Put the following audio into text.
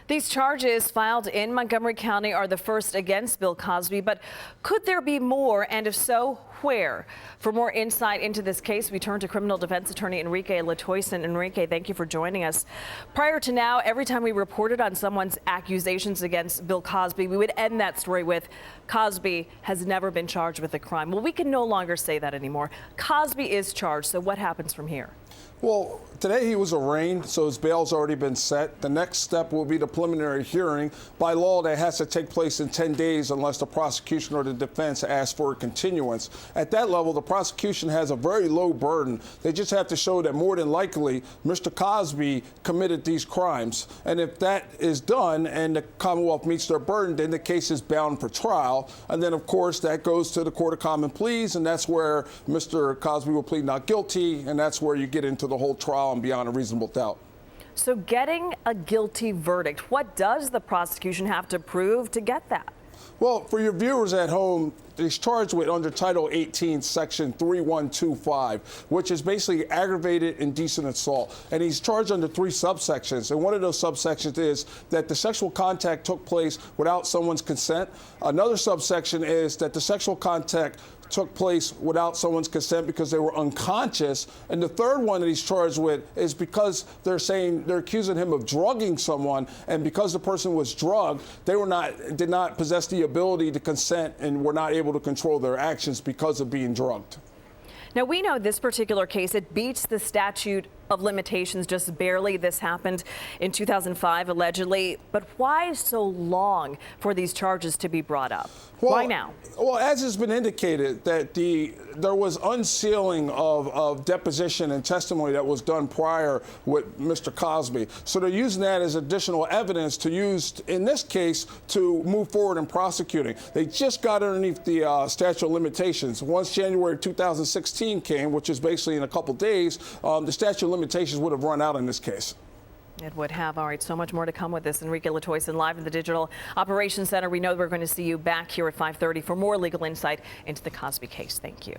These charges filed in Montgomery County are the first against Bill Cosby, but could there be more, and if so, where? For more insight into this case, we turn to criminal defense attorney Enrique Latoison. Enrique, thank you for joining us. Prior to now, every time we reported on someone's accusations against Bill Cosby, we would end that story with Cosby has never been charged with a crime. Well, we can no longer say that anymore. Cosby is charged, so what happens from here? Well, today he was arraigned, so his bail's already been set. The next step will be the preliminary hearing. By law, that has to take place in 10 days unless the prosecution or the defense asks for a continuance. At that level, the prosecution has a very low burden. They just have to show that more than likely Mr. Cosby committed these crimes. And if that is done and the Commonwealth meets their burden, then the case is bound for trial. And then, of course, that goes to the Court of Common Pleas, and that's where Mr. Cosby will plead not guilty, and that's where you get into the whole trial and beyond a reasonable doubt. So getting a guilty verdict, what does the prosecution have to prove to get that? Well, for your viewers at home, he's charged with under Title 18, Section 3125, which is basically aggravated indecent assault. And he's charged under 3 subsections. And one of those subsections is that the sexual contact took place without someone's consent. Another subsection is that the sexual contact took place without someone's consent because they were unconscious. And the third one that he's charged with is because they're accusing him of drugging someone, and because the person was drugged, they did not possess the ability to consent and were not able to control their actions because of being drugged. Now, we know this particular case, it beats the statute of limitations just barely. This happened in 2005, allegedly. But why so long for these charges to be brought up? Well, why now? Well, as has been indicated, that there was unsealing of deposition and testimony that was done prior with Mr. Cosby. So they're using that as additional evidence to use in this case to move forward in prosecuting. They just got underneath the statute of limitations. Once January 2016 came, which is basically in a couple days, the statute of limitations would have run out in this case. It would have. All right, so much more to come with this. Enrique Latoison live in the Digital Operations Center. We know we're going to see you back here at 5:30 for more legal insight into the Cosby case. Thank you.